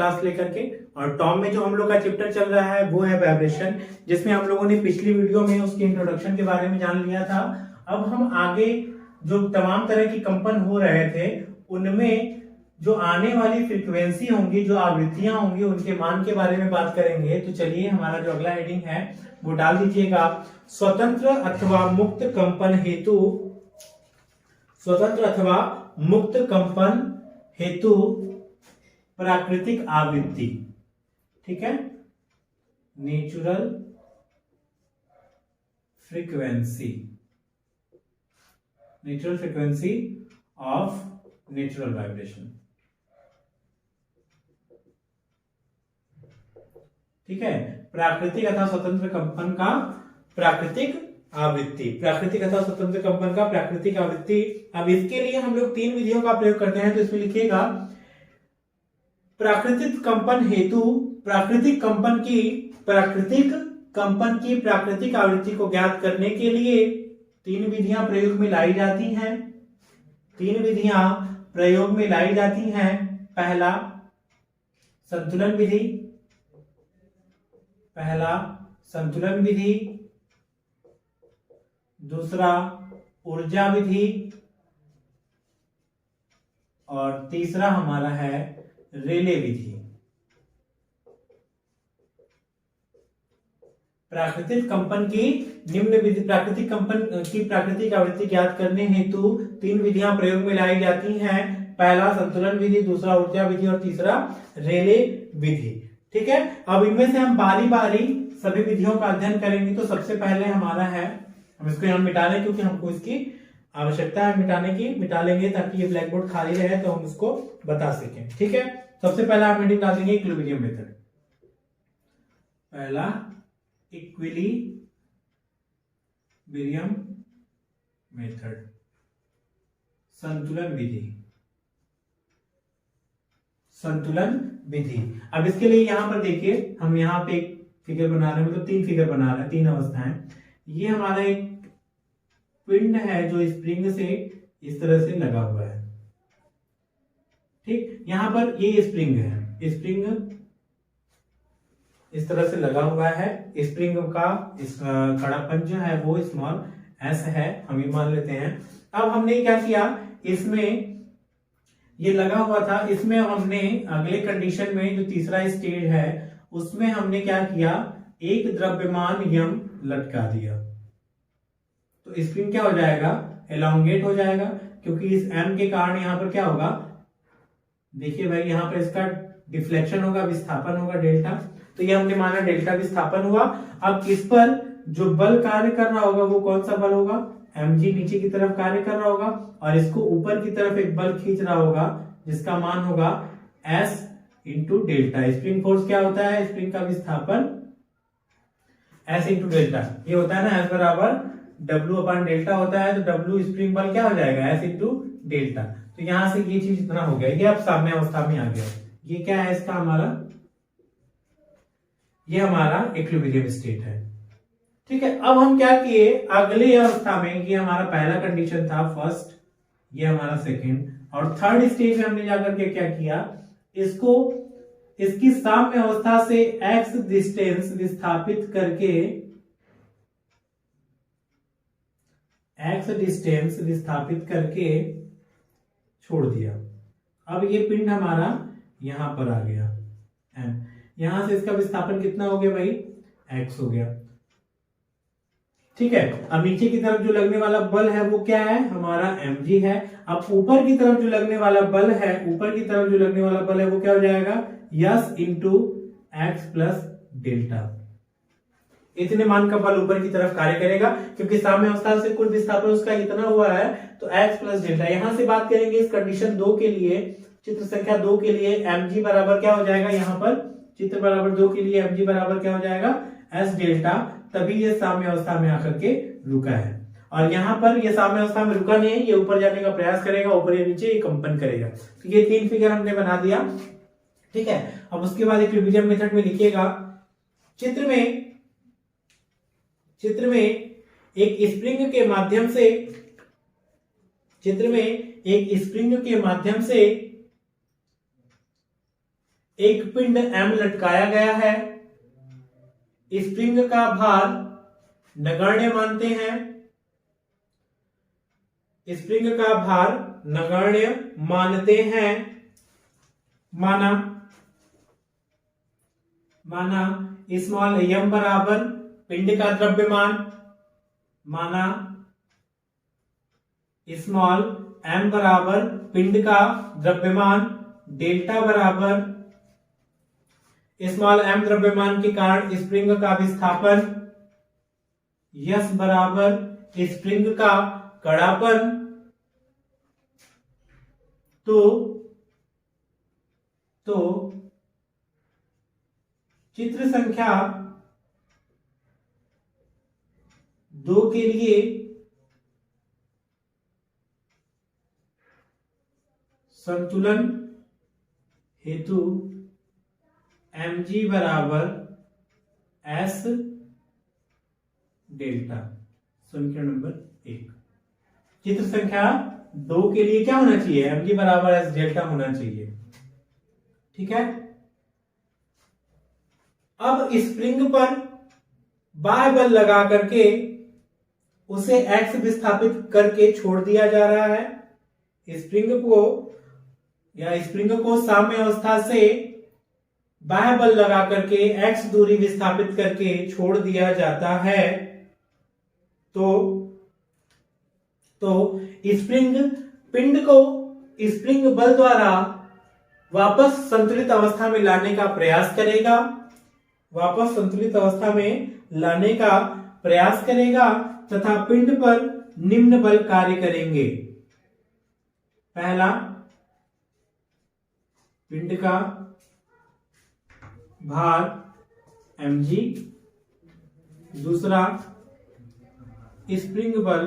Class लेकर के। और टॉम में जो हम लोग का चैप्टर चल रहा है वो है वाइब्रेशन, जिसमें हम लोगों ने पिछली वीडियो में उसके इंट्रोडक्शन के बारे में जान लिया था। अब हम आगे जो तमाम तरह की कंपन हो रहे थे उनमें जो आने वाली फ्रीक्वेंसी होंगी, जो आवृत्तियां होंगी, उनके मान के बारे में बात करेंगे। तो चलिए हमारा जो अगला हेडिंग है वो डाल दीजिएगा, स्वतंत्र अथवा मुक्त कंपन हेतु, स्वतंत्र अथवा मुक्त कंपन हेतु प्राकृतिक आवृत्ति। ठीक है, natural frequency, natural frequency of natural vibration. ठीक है, प्राकृतिक अथवा स्वतंत्र कंपन का प्राकृतिक आवृत्ति, प्राकृतिक अथवा स्वतंत्र कंपन का प्राकृतिक आवृत्ति। अब इसके लिए हम लोग 3 विधियों का प्रयोग करते हैं। तो इसमें लिखिएगा, प्राकृतिक कंपन हेतु प्राकृतिक कंपन की प्राकृतिक आवृत्ति को ज्ञात करने के लिए 3 विधियां प्रयोग में लाई जाती हैं। 3 विधियां प्रयोग में लाई जाती हैं। पहला संतुलन विधि, पहला संतुलन विधि, दूसरा ऊर्जा विधि और तीसरा हमारा है रेले विधि। प्राकृतिक कंपन की निम्न विधि, प्राकृतिक कंपन की प्राकृतिक आवृत्ति ज्ञात करने हेतु 3 विधियां प्रयोग में लाई जाती हैं। पहला संतुलन विधि, दूसरा ऊर्जा विधि और तीसरा रेले विधि। ठीक है, अब इनमें से हम बारी बारी सभी विधियों का अध्ययन करेंगे। तो सबसे पहले हमारा है, हम इसको यहाँ मिटा लें क्योंकि हमको इसकी आवश्यकता है मिटाने की, मिटा लेंगे ताकि ये ब्लैक बोर्ड खाली रहे तो हम उसको बता सकें। ठीक है, सबसे पहला हम हेडिंग डाल देंगे इक्विलिब्रियम मेथड। पहला इक्विलिब्रियम मेथड, संतुलन विधि, संतुलन विधि। अब इसके लिए यहां पर देखिए, हम यहां पे एक फिगर बना रहे हैं, मतलब 3 फिगर बना रहे हैं, 3 अवस्थाएं। ये हमारा एक पिंड है जो स्प्रिंग से इस तरह से लगा हुआ है। ठीक, यहां पर ये स्प्रिंग है, स्प्रिंग इस तरह से लगा हुआ है। स्प्रिंग का इस कड़ापन जो है वो स्मॉल एस है, हम ये मान लेते हैं। अब हमने क्या किया, इसमें ये लगा हुआ था, इसमें हमने अगले कंडीशन में जो तीसरा स्टेज है उसमें हमने क्या किया, एक द्रव्यमान यम लटका दिया। तो स्प्रिंग क्या हो जाएगा, एलोंगेट हो जाएगा, क्योंकि इस एम के कारण यहां पर क्या होगा, देखिए भाई यहां पर इसका डिफ्लेक्शन होगा, विस्थापन होगा डेल्टा। तो ये हमने माना डेल्टा विस्थापन हुआ। अब इस पर जो बल कार्य कर रहा होगा वो कौन सा बल होगा, mg नीचे की तरफ कार्य कर रहा होगा और इसको ऊपर की तरफ एक बल खींच रहा होगा जिसका मान होगा s into delta. Spring force क्या होता है, स्प्रिंग का विस्थापन s इंटू डेल्टा, ये होता है ना, s बराबर w अपॉन डेल्टा होता है। तो w स्प्रिंग बल क्या हो जाएगा, s इंटू डेल्टा। तो यहां से ये चीज इतना हो गया, ये अब साम्य अवस्था में आ गया। ये क्या है इसका हमारा, ये हमारा इक्विलिब्रियम स्टेट है। ठीक है, अब हम क्या किए, अगले अवस्था में, ये हमारा पहला कंडीशन था फर्स्ट, ये हमारा सेकंड, और थर्ड स्टेज में हमने जाकर के क्या किया, इसको इसकी साम्य अवस्था से x डिस्टेंस विस्थापित करके, x डिस्टेंस विस्थापित करके छोड़ दिया। अब ये पिंड हमारा यहां पर आ गया m, यहां से इसका विस्थापन कितना हो गया भाई, x हो गया। ठीक है, अब नीचे की तरफ जो लगने वाला बल है वो क्या है, हमारा mg है। अब ऊपर की तरफ जो लगने वाला बल है, ऊपर की तरफ जो लगने वाला बल है वो क्या हो जाएगा, yes into x plus delta. इतने मान का बल ऊपर की तरफ कार्य करेगा, क्योंकि साम्य अवस्था से कुल विस्थापन उसका इतना हुआ है, तो x प्लस डेल्टा। यहां से बात करेंगे इस कंडीशन 2 के लिए, चित्र संख्या 2 के लिए mg बराबर क्या हो जाएगा, यहाँ पर चित्र बराबर 2 के लिए mg बराबर क्या हो जाएगा, s डेल्टा। तभी ये साम्य अवस्था में आकर के रुका है। और यहाँ पर ये साम्य अवस्था में रुका नहीं है, ये ऊपर जाने का प्रयास करेगा, ऊपर या नीचे ये कंपन करेगा। तो ये 3 फिगर हमने बना दिया। ठीक है, अब उसके बाद इक्विलिब्रियम मेथड में लिखिएगा, चित्र में एक स्प्रिंग के माध्यम से, चित्र में एक स्प्रिंग के माध्यम से एक पिंड M लटकाया गया है, स्प्रिंग का भार नगण्य मानते हैं, स्प्रिंग का भार नगण्य मानते हैं, माना स्मॉल m बराबर पिंड का द्रव्यमान, माना स्मॉल m बराबर पिंड का द्रव्यमान, डेल्टा बराबर स्मॉल m द्रव्यमान के कारण स्प्रिंग का विस्थापन, यस बराबर स्प्रिंग का कड़ापन। तो चित्र संख्या 2 के लिए संतुलन हेतु mg बराबर s डेल्टा। समीकरण नंबर 1। चित्र संख्या 2 के लिए क्या होना चाहिए? mg बराबर s डेल्टा होना चाहिए। ठीक है। अब स्प्रिंग पर बाह्य बल लगा करके उसे x विस्थापित करके छोड़ दिया जा रहा है। स्प्रिंग को साम्य अवस्था से बाह्य बल लगा करके x दूरी विस्थापित करके छोड़ दिया जाता है। तो स्प्रिंग पिंड को स्प्रिंग बल द्वारा वापस संतुलित अवस्था में लाने का प्रयास करेगा, तथा पिंड पर निम्न बल कार्य करेंगे। पहला, पिंड का भार mg, दूसरा स्प्रिंग बल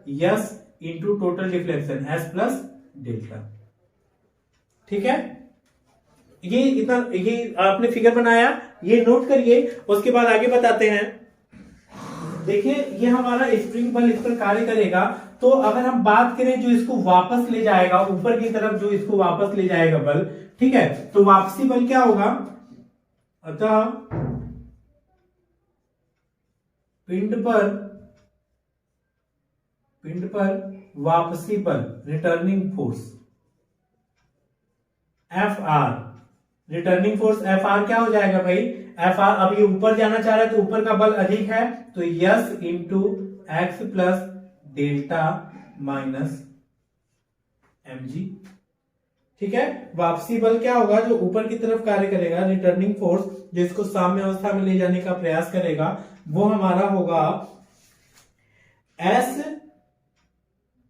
yes into total deflection s plus delta. ठीक है। ये आपने फिगर बनाया, ये नोट करिए, उसके बाद आगे बताते हैं। देखिए ये हमारा स्प्रिंग बल इस पर कार्य करेगा। तो अगर हम बात करें जो इसको वापस ले जाएगा ऊपर की तरफ, जो इसको वापस ले जाएगा बल, ठीक है, तो वापसी बल क्या होगा? अतः पिंड पर वापसी बल returning force Fr, returning force Fr क्या हो जाएगा भाई? Fr, अब ये ऊपर जाना चाह रहा है तो ऊपर का बल अधिक है, तो yes into x plus delta minus mg। ठीक है। वापसी बल क्या होगा? जो ऊपर की तरफ कार्य करेगा, रिटर्निंग फोर्स जो इसको साम्य अवस्था में ले जाने का प्रयास करेगा, वो हमारा होगा s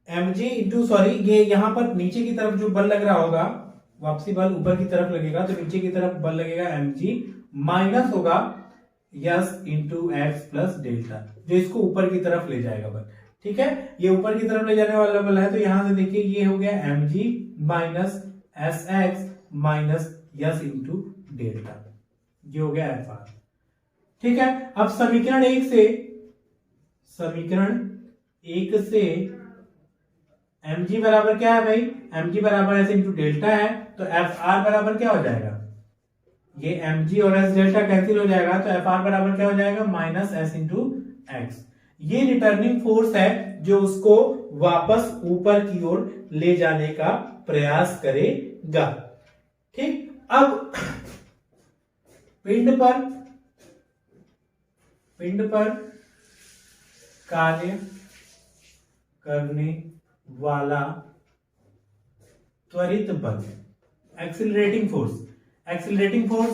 mg इंटू, सॉरी, ये यहां पर नीचे की तरफ जो बल लग रहा होगा, वापसी बल ऊपर की तरफ लगेगा तो नीचे की तरफ बल लगेगा mg, माइनस होगा yes into x plus delta, जो इसको ऊपर की तरफ ले जाएगा बल। ठीक है। ये ऊपर की तरफ ले जाने वाला बल है, तो यहां से देखिए ये हो गया mg minus S x minus yes into delta, ये हो गया Fr। ठीक है। अब समीकरण 1 से mg बराबर क्या है भाई? mg बराबर एस इंटू डेल्टा है, तो Fr बराबर क्या हो जाएगा? ये mg और s डेल्टा कैंसिल हो जाएगा, तो Fr बराबर क्या हो जाएगा? Minus S into x. ये रिटर्निंग फोर्स है जो उसको वापस ऊपर की ओर ले जाने का प्रयास करेगा। ठीक। अब पिंड पर कार्य करने वाला त्वरित बल, एक्सिलरेटिंग फोर्स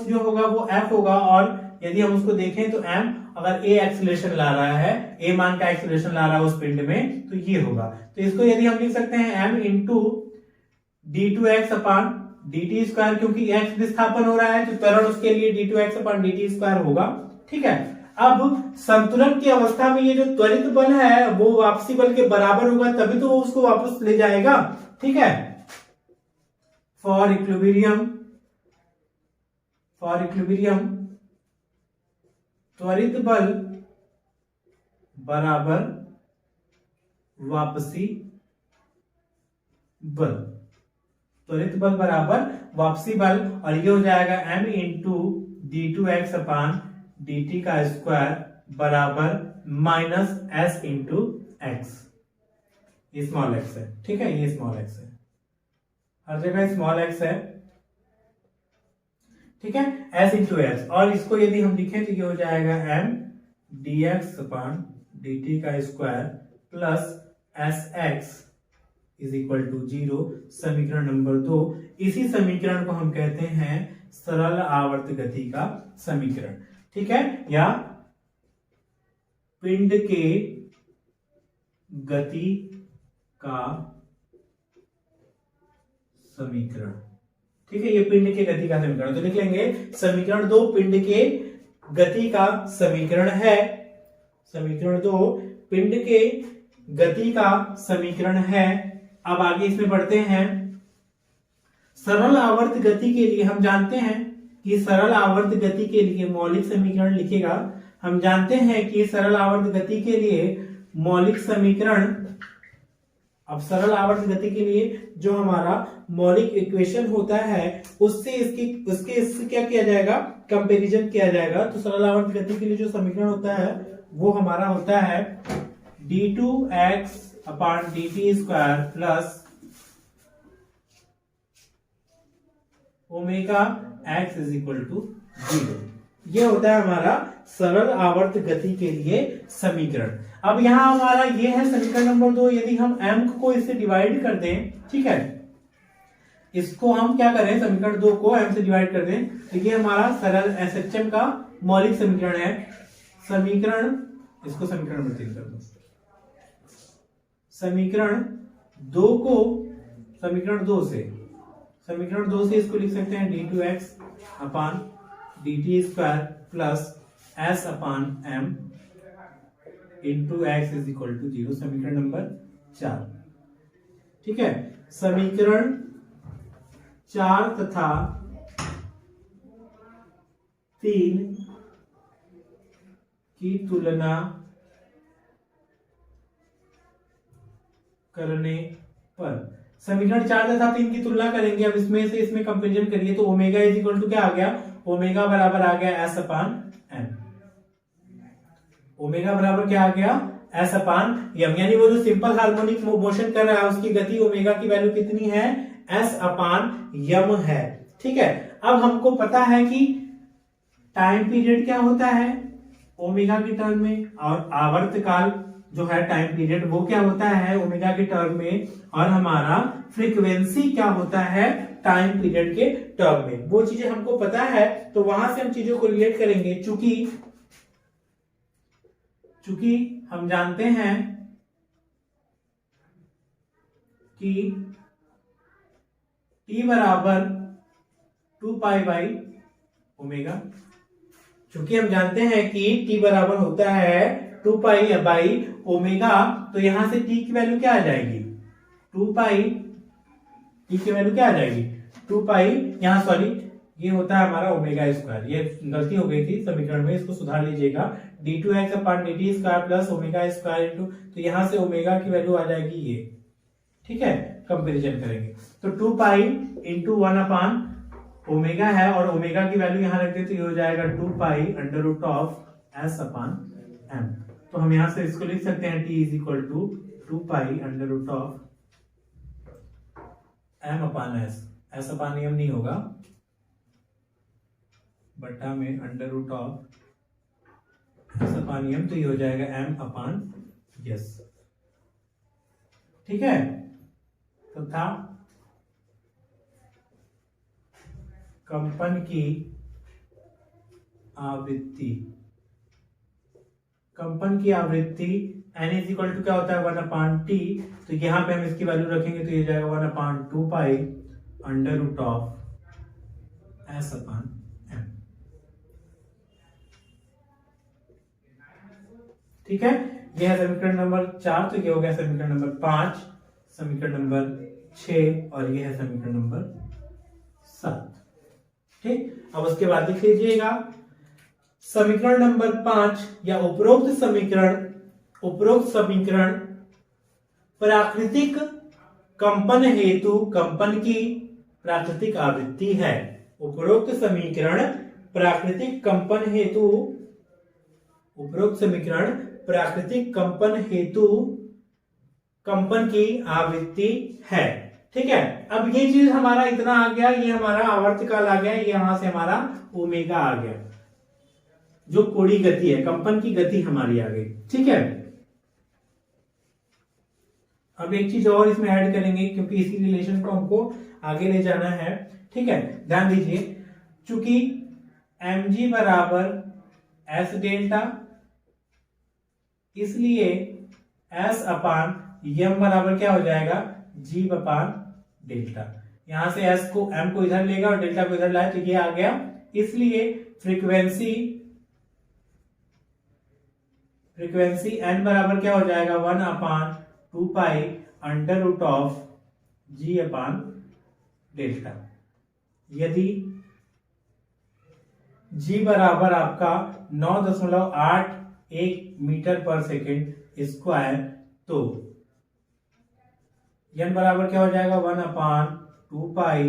जो होगा वो F होगा, और यदि हम उसको देखें तो M, अगर A एक्सिलरेशन ला रहा है, A मान का एक्सिलरेशन ला रहा है उस पिंड में, तो ये होगा। तो इसको यदि हम लिख सकते हैं M into d2x upon dt square, क्योंकि x विस्थापन हो रहा है तो त्वरण उसके लिए d2x अपान dt स्क्वायर होगा। ठीक है। अब संतुलन की अवस्था में ये जो त्वरित बल है वो वापसी बल के बराबर होगा, तभी तो वो उसको वापस ले जाएगा। ठीक है। फॉर इक्विलिब्रियम त्वरित बल बराबर वापसी बल, त्वरित बल बराबर वापसी बल, और ये हो जाएगा m into d2x upon dt का स्क्वायर बराबर माइनस s इंटू एक्स। ये स्मॉल एक्स है, ठीक है, ये स्मॉल एक्स है, हर जगह स्मॉल एक्स है, ठीक है, s इंटू एक्स। और इसको यदि हम लिखें तो ये हो जाएगा m dx अपान dt का square plus S X is equal to 0, समीकरण नंबर 2। इसी समीकरण को हम कहते हैं सरल आवर्त गति का समीकरण, ठीक है, या पिंड के गति का समीकरण, ठीक है, ये पिंड के गति का समीकरण। तो लिख लेंगे समीकरण 2 पिंड के गति का समीकरण है, समीकरण 2 पिंड के गति का समीकरण है। अब आगे इसमें बढ़ते हैं। सरल आवर्त गति के लिए हम जानते हैं कि सरल आवर्त गति के लिए मौलिक समीकरण लिखेगा। हम जानते हैं कि सरल आवर्त गति के लिए मौलिक समीकरण, अब सरल आवर्त गति के लिए जो हमारा मौलिक इक्वेशन होता है उससे इससे क्या किया जाएगा, कंपैरिजन किया जाएगा। तो सरल आवर्त गति के लिए जो समीकरण होता है वो हमारा होता है d2x upon dt square plus omega x is equal to 0। ये होता है हमारा सरल आवर्त गति के लिए समीकरण। अब यहां हमारा ये है समीकरण नंबर 2। यदि हम m को इससे डिवाइड कर दें, ठीक है, इसको हम क्या करें, समीकरण 2 को m से डिवाइड कर दें, तो ये हमारा सरल SHM का मौलिक समीकरण है। समीकरण, इसको समीकरण में चेंज कर दो, समीकरण 2 को समीकरण 2 से इसको लिख सकते हैं d2x upon dt square plus s upon m into x is equal to 0, समीकरण नंबर 4, ठीक है। समीकरण 4 तथा 3 की तुलना करने पर, समीकरण 4 तथा 3 की तुलना करेंगे। अब इसमें से इसमें कंपैरिजन करिए तो ओमेगा इज इक्वल टू क्या आ गया, ओमेगा बराबर आ गया s अपान m, ओमेगा बराबर क्या आ गया s अपान m, यानी वो जो सिंपल हार्मोनिक मोशन कर रहा है उसकी गति ओमेगा की वैल्यू कितनी है, s अपान m है, ठीक है। अब हमको पता है कि टाइम पीरियड क्या होता है ओमेगा के टर्म में, और आवर्त काल जो है टाइम पीरियड वो क्या होता है ओमेगा के टर्म में, और हमारा फ्रीक्वेंसी क्या होता है टाइम पीरियड के टर्म में। वो चीजें हमको पता है तो वहां से हम चीजों को रिलेट करेंगे। चूंकि हम जानते हैं कि t बराबर 2 पाई बाई ओमेगा, चूंकि हम जानते हैं कि t बराबर होता है 2 पाई बाई ओमेगा, तो यहां से t की वैल्यू क्या आ जाएगी, 2 पाई, t की वैल्यू क्या आ जाएगी 2 पाई, यहां सॉरी ये होता है हमारा ओमेगा स्क्वायर, ये गलती हो गई थी समीकरण में, इसको सुधार लीजिएगा। d2x upon dt square plus omega square into, तो यहां से ओमेगा की वैल्यू आ जाएगी ये, ठीक है, कंपैरिजन करेंगे तो 2 पाई इंटू 1 अपान ओमेगा है, और ओमेगा की वैल्यू यहां रख दे तो ये हो जाएगा 2 pi under root of s upon m। तो हम यहां से इसको लिख सकते हैं t is equal to 2 pi under root of m upon s upon m नहीं होगा, बटा में under root of s upon m, तो ये हो जाएगा m अपान s, ठीक है। तथा कंपन की आवृत्ति n इज इक्वल टू क्या होता है 1 अपान टी, तो यहां पे हम इसकी वैल्यू रखेंगे तो ये जाएगा 1 upon 2 pi under root of s upon m, ठीक है। यह है समीकरण नंबर 4, तो ये हो गया समीकरण नंबर 5, समीकरण नंबर 6, और यह है समीकरण नंबर 7, ठीक। अब उसके बाद लिख लीजिएगा समीकरण नंबर 5 या उपरोक्त समीकरण प्राकृतिक कंपन हेतु कंपन की प्राकृतिक आवृत्ति है। उपरोक्त समीकरण प्राकृतिक कंपन हेतु कंपन की आवृत्ति है। ठीक है, अब ये चीज हमारा इतना आ गया, ये हमारा आवर्तकाल आ गया, ये यहां से हमारा ओमेगा आ गया, जो कोणीय गति है, कंपन की गति हमारी आ गई। ठीक है, अब एक चीज और इसमें ऐड करेंगे क्योंकि इसी रिलेशन को हमको आगे ले जाना है। ठीक है, ध्यान दीजिए, चूंकि mg बराबर s डेल्टा, इसलिए s अपान m बराबर क्या हो जाएगा, g अपान डेल्टा। यहां से s को m को इधर लेगा और डेल्टा को इधर लाए तो ये आ गया। इसलिए फ्रीक्वेंसी n बराबर क्या हो जाएगा, 1 upon 2 pi under root of g upon delta. यदि g बराबर आपका 9.81 मीटर पर सेकेंड स्क्वायर, तो n बराबर क्या हो जाएगा, 1 upon 2 pi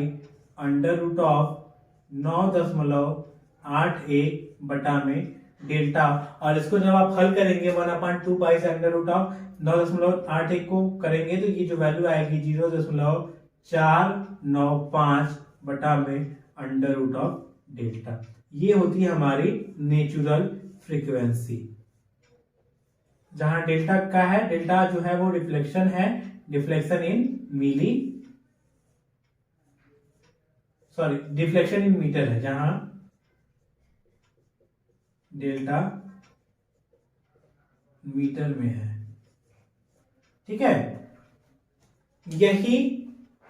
under root of 9.81 बटा में डेल्टा। और इसको जब आप हल करेंगे 1 अपान 2 पाई से अंडर रूट ऑफ 9.81 को करेंगे तो ये जो वैल्यू आएगी 0.495 बटा में अंडर रूट ऑफ डेल्टा। ये होती है हमारी नेचुरल फ्रीक्वेंसी, जहां डेल्टा का है, डेल्टा जो है वो डिफ्लेक्शन है, डिफ्लेक्शन इन मीटर है, जहां डेल्टा मीटर में है। ठीक है, यही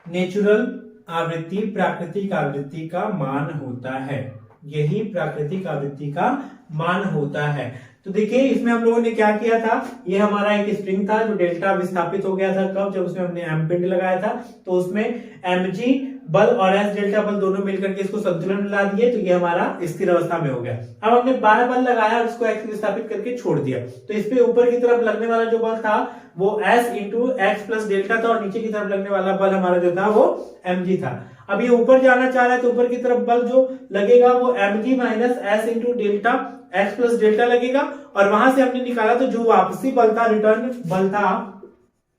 नेचुरल आवृत्ति प्राकृतिक आवृत्ति का मान होता है, यही प्राकृतिक आवृत्ति का मान होता है। तो देखिए, इसमें हम लोगों ने क्या किया था, ये हमारा एक स्प्रिंग था जो डेल्टा विस्थापित हो गया था, कब, जब उसमें हमने एम पिंड लगाया था, तो उसमें mg बल और s डेल्टा बल दोनों मिलकर के इसको संतुलन में ला दिए, तो ये हमारा स्थिर अवस्था में हो गया। अब हमने बार बल लगाया और इसको x विस्थापित करके छोड़ दिया, तो इस पे ऊपर की तरफ लगने वाला जो बल था वो s into x plus delta था, और नीचे की तरफ लगने वाला बल हमारा जो था वो mg था। अब ये ऊपर जाना चाह रहा है तो ऊपर की तरफ बल जो लगेगा वो mg minus s into delta x plus delta लगेगा, और वहां से हमने निकाला तो जो वापसी बल था, रिटर्न बल था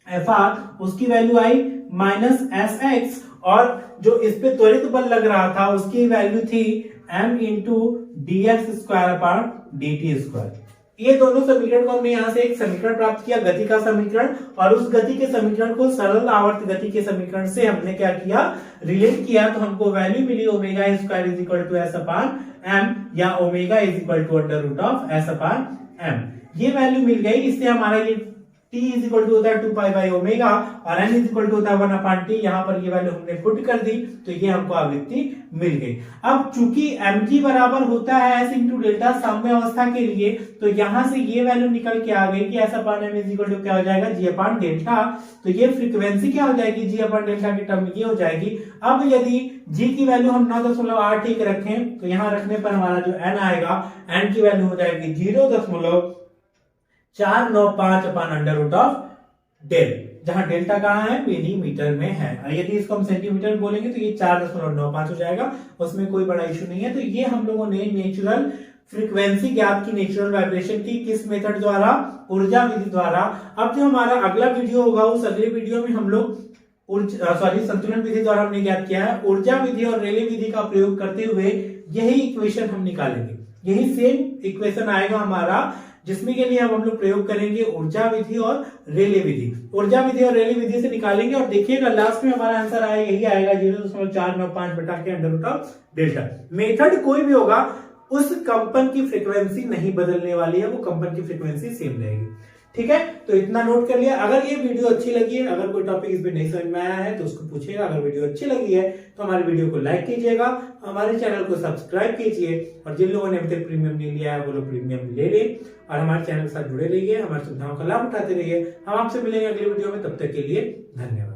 Fr, उसकी वैल्यू आई माइनस एस, और जो इस पे त्वरित बल लग रहा था उसकी वैल्यू थी m into D x square upon D T square. ये दोनों समीकरण को हमने यहाँ से एक समीकरण प्राप्त किया, गति का समीकरण, और उस गति के समीकरण को सरल आवर्त गति के समीकरण से हमने क्या किया, रिलेट किया, तो हमको वैल्यू मिली omega square is equal to S upon M, या omega is equal to under root of S upon M. ये वैल्यू मिल गई, इससे हमारा ये t इज इक्वल टू होता है 2 पाई बाई ओमेगा और n इज इक्वल टू होता है 1 अपान t। यहाँ पर ये वैल्यू हमने पुट कर दी तो ये हमको आवृत्ति मिल गई। अब चूंकि mg बराबर होता है s इंटू डेल्टा साम्य अवस्था के लिए, तो यहाँ से ये वैल्यू निकल के आ गई कि s upon m is equal to क्या हो जाएगा, g अपान डेल्टा। तो ये फ्रीक्वेंसी क्या हो जाएगी, g अपान डेल्टा की टर्म में ये हो जाएगी। अब यदि g की वैल्यू हम 9.81 रखें तो यहाँ रखने पर हमारा जो n आएगा, n की वैल्यू हो जाएगी 0.495 upon under root of del, जहां डेल्टा कहाँ है, मिलीमीटर में है। यदि इसको हम सेंटीमीटर में बोलेंगे तो ये 4.95 हो जाएगा, उसमें कोई बड़ा इशू नहीं है। तो ये हम लोगों ने नेचुरल फ्रीक्वेंसी ज्ञात की, नेचुरल वाइब्रेशन की, किस मेथड द्वारा, ऊर्जा विधि द्वारा। अब जो हमारा अगला वीडियो होगा उस अगले वीडियो में हम लोग संतुलन विधि द्वारा हमने ज्ञात किया है, ऊर्जा विधि और रेले विधि का प्रयोग करते हुए यही इक्वेशन हम निकालेंगे। यही सेम इक्वेशन आएगा हमारा, जिसमें के लिए हम लोग प्रयोग करेंगे ऊर्जा विधि और रेले विधि। ऊर्जा विधि और रेले विधि से निकालेंगे और देखिएगा लास्ट में हमारा आंसर आएगा, यही आएगा 0.495 बटा के under root of delta. Method कोई भी होगा, उस कंपन की फ्रीक्वेंसी नहीं बदलने वाली है, वो कंपन की फ्रीक्वेंसी सेम रहेगी। ठीक है, तो इतना नोट कर लिया। अगर ये वीडियो अच्छी लगी है, अगर कोई टॉपिक इसमें नहीं समझ में आया है तो उसको पूछिएगा। अगर वीडियो अच्छी लगी है तो हमारे वीडियो को लाइक कीजिएगा, हमारे चैनल को सब्सक्राइब कीजिए, और जिन लोगों ने अभी तक प्रीमियम नहीं लिया है वो लोग प्रीमियम ले लें और हमारे चैनल के साथ जुड़े रहिए, हमारी सुविधाओं का लाभ उठाते रहिए। हम आपसे मिलेंगे अगले वीडियो में, तब तक के लिए धन्यवाद।